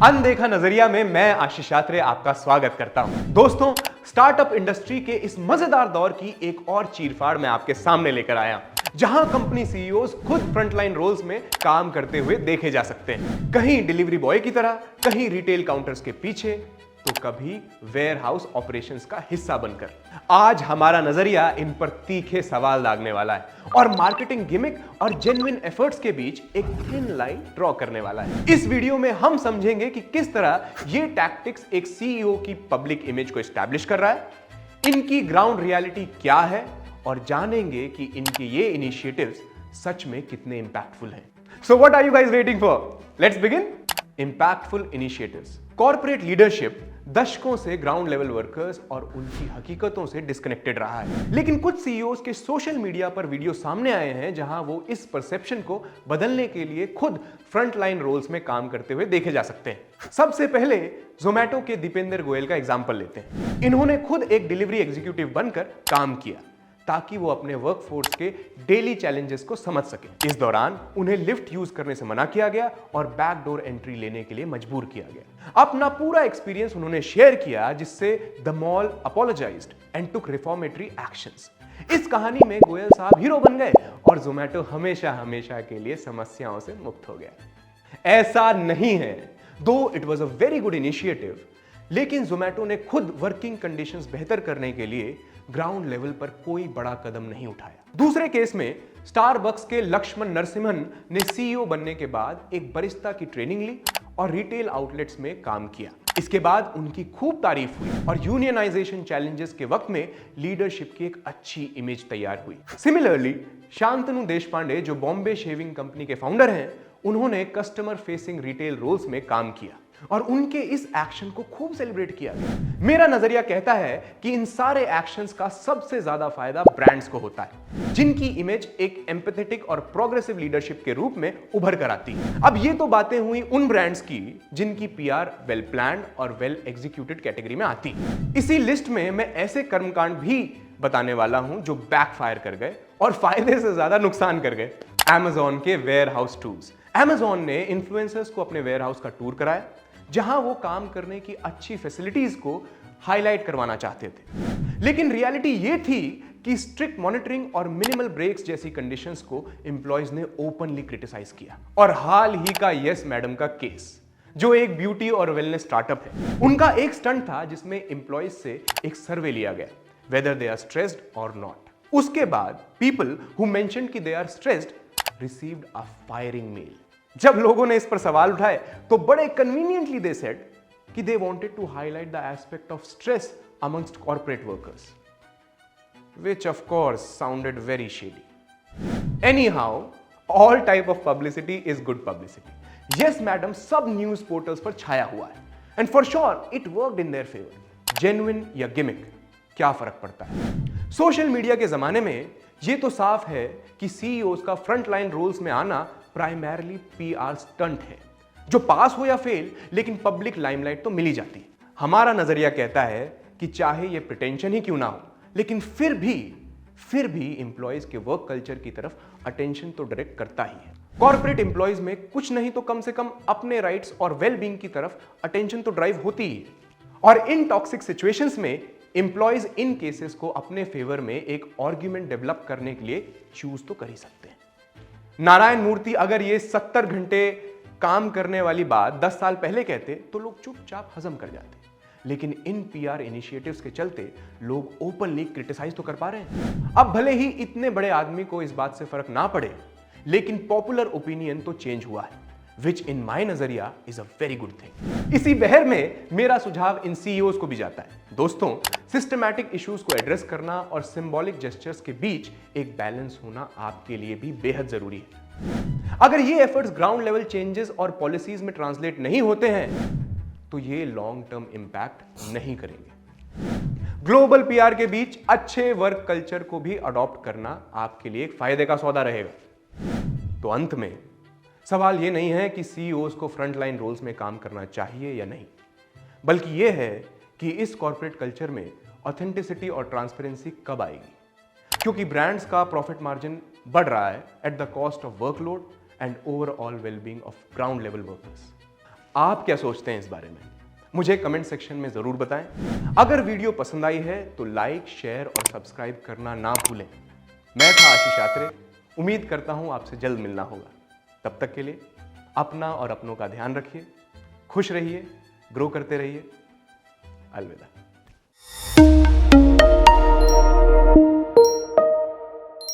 अनदेखा नजरिया में मैं आशीष यात्रे आपका स्वागत करता हूं। दोस्तों, स्टार्टअप इंडस्ट्री के इस मजेदार दौर की एक और चीरफाड़ मैं आपके सामने लेकर आया, जहां कंपनी सीईओज खुद फ्रंटलाइन रोल्स में काम करते हुए देखे जा सकते हैं। कहीं डिलीवरी बॉय की तरह, कहीं रिटेल काउंटर्स के पीछे, तो कभी वेयर हाउस ऑपरेशंस का हिस्सा बनकर। आज हमारा नजरिया इन पर तीखे सवाल दागने वाला है और मार्केटिंग गिमिक और जेन्युइन एफर्ट्स के बीच एक थिन लाइन ड्रॉ करने वाला है। इस वीडियो में हम समझेंगे कि किस तरह ये टैक्टिक्स एक सीईओ की पब्लिक इमेज को एस्टैब्लिश कर रहा है, इनकी ग्राउंड रियलिटी क्या है, और जानेंगे कि इनके ये इनिशिएटिव्स सच में कितने इंपैक्टफुल हैं। So what are you guys waiting for? Let's begin. Impactful initiatives. Corporate leadership दशकों से ग्राउंड लेवल वर्कर्स और उनकी हकीकतों से डिस्कनेक्टेड रहा है, लेकिन कुछ सीईओज के सोशल मीडिया पर वीडियो सामने आए हैं जहां वो इस परसेप्शन को बदलने के लिए खुद फ्रंट लाइन रोल्स में काम करते हुए देखे जा सकते हैं। सबसे पहले जोमैटो के दीपेंद्र गोयल का एग्जांपल लेते हैं। इन्होंने खुद एक डिलीवरी एग्जीक्यूटिव बनकर काम किया ताकि वो अपने वर्कफोर्स के डेली चैलेंजेस को समझ सके। इस दौरान उन्हें लिफ्ट यूज करने से मना किया गया और बैकडोर एंट्री लेने के लिए मजबूर किया गया। अपना पूरा एक्सपीरियंस उन्होंने शेयर किया, जिससे the mall apologised and took reformatory actions. इस कहानी में गोयल साहब हीरो बन गए और जोमैटो हमेशा हमेशा के लिए समस्याओं से मुक्त हो गया। ऐसा नहीं है, दो it was a very good initiative, लेकिन जोमैटो ने खुद वर्किंग कंडीशंस बेहतर करने के लिए ग्राउंड लेवल पर कोई बड़ा कदम नहीं उठाया। दूसरे केस में स्टारबक्स के लक्ष्मण नरसिम्हन ने सीईओ बनने के बाद एक बरिस्ता की ट्रेनिंग ली और रिटेल आउटलेट्स में काम किया। इसके बाद उनकी खूब तारीफ हुई और यूनियनाइजेशन चैलेंजेस के वक्त में लीडरशिप की एक अच्छी इमेज तैयार हुई। सिमिलरली शांतनु देशपांडे, जो बॉम्बे शेविंग कंपनी के फाउंडर हैं, उन्होंने कस्टमर फेसिंग रिटेल रोल्स में काम किया और उनके इस एक्शन को खूब सेलिब्रेट किया गया। मेरा नजरिया कहता है कि इन सारे एक्शंस का सबसे ज्यादा फायदा ब्रांड्स को होता है, जिनकी इमेज एक एम्पैथेटिक और प्रोग्रेसिव लीडरशिप के रूप में उभर कर आती है। अब ये तो बातें हुई उन ब्रांड्स की जिनकी पीआर वेल प्लान्ड और वेल एग्जीक्यूटेड कैटेगरी में आती है। इसी लिस्ट में मैं ऐसे कर्मकांड भी बताने वाला हूं जो बैकफायर कर गए और फायदे से ज्यादा नुकसान कर गए। Amazon के वेयर हाउस टूर्स। Amazon ने इन्फ्लुएंसर्स को अपने वेयर हाउस का टूर कराया, जहां वो काम करने की अच्छी फैसिलिटीज को हाईलाइट करवाना चाहते थे, लेकिन रियलिटी ये थी कि स्ट्रिक्ट मॉनिटरिंग और मिनिमल ब्रेक्स जैसी कंडीशंस को एम्प्लॉयज ने ओपनली क्रिटिसाइज किया। और हाल ही का यस मैडम का केस, जो एक ब्यूटी और वेलनेस स्टार्टअप है, उनका एक स्टंट था जिसमें एम्प्लॉयज से एक सर्वे लिया गया, वेदर दे आर स्ट्रेस्ड और नॉट। उसके बाद पीपल हु मेंशन्ड कि they are stressed received a firing mail. जब लोगों ने इस पर सवाल उठाए तो बड़े कन्वीनियंटली दे सेड कि they wanted to highlight the aspect of stress amongst corporate workers, which of course sounded very shady. Anyhow, all type of publicity is good publicity. Yes madam सब न्यूज पोर्टल्स पर छाया हुआ है and for sure it worked in their favour. Genuine या gimmick, क्या फर्क पड़ता है? सोशल मीडिया के जमाने में यह तो साफ है कि सीईओज का फ्रंट लाइन रोल्स में आना प्राइमरली पीआर स्टंट है, जो पास हो या फेल, लेकिन पब्लिक लाइमलाइट तो मिली जाती है। हमारा नजरिया कहता है कि चाहे ये प्रिटेंशन ही क्यों ना हो, लेकिन फिर भी एम्प्लॉयज के वर्क कल्चर की तरफ अटेंशन तो डायरेक्ट करता ही है। कॉर्पोरेट एम्प्लॉयज में कुछ नहीं तो कम से कम अपने राइट्स और वेलबींग की तरफ अटेंशन तो ड्राइव होती ही है। और इन टॉक्सिक सिचुएशंस में एम्प्लॉयज इन केसेस को अपने फेवर में एक आर्ग्यूमेंट डेवलप करने के लिए चूज तो कर ही सकते हैं। नारायण मूर्ति अगर ये 70 घंटे काम करने वाली बात 10 साल पहले कहते तो लोग चुपचाप हजम कर जाते, लेकिन इन पीआर इनिशिएटिव्स के चलते लोग ओपनली क्रिटिसाइज तो कर पा रहे हैं। अब भले ही इतने बड़े आदमी को इस बात से फर्क ना पड़े, लेकिन पॉपुलर ओपिनियन तो चेंज हुआ है, विच इन माई नजरिया is a very good thing. इसी बहर में मेरा सुझाव इन सीईओज को भी जाता है। दोस्तों, सिस्टमैटिक इश्यूज को एड्रेस करना और सिंबॉलिक जेस्चर्स के बीच एक बैलेंस होना आपके लिए भी बेहद जरूरी है। अगर ये एफर्ट्स ग्राउंड लेवल चेंजेस और पॉलिसीज में ट्रांसलेट नहीं होते हैं तो ये लॉन्ग टर्म इंपैक्ट नहीं करेंगे। ग्लोबल पीआर के बीच अच्छे वर्क कल्चर को भी अडॉप्ट करना आपके लिए एक फायदे का सौदा रहेगा। तो अंत में सवाल यह नहीं है कि सीईओज को फ्रंटलाइन रोल्स में काम करना चाहिए या नहीं, बल्कि यह है कि इस कॉर्पोरेट कल्चर में ऑथेंटिसिटी और ट्रांसपेरेंसी कब आएगी, क्योंकि ब्रांड्स का प्रॉफिट मार्जिन बढ़ रहा है at the cost of workload and overall wellbeing of ground level workers. आप क्या सोचते हैं इस बारे में? मुझे कमेंट सेक्शन में जरूर बताएं। अगर वीडियो पसंद आई है तो लाइक, शेयर और सब्सक्राइब करना ना भूलें। मैं था आशीष आत्रे, उम्मीद करता हूं आपसे जल्द मिलना होगा। तब तक के लिए अपना और अपनों का ध्यान रखिए, खुश रहिए, ग्रो करते रहिए। अलविदा।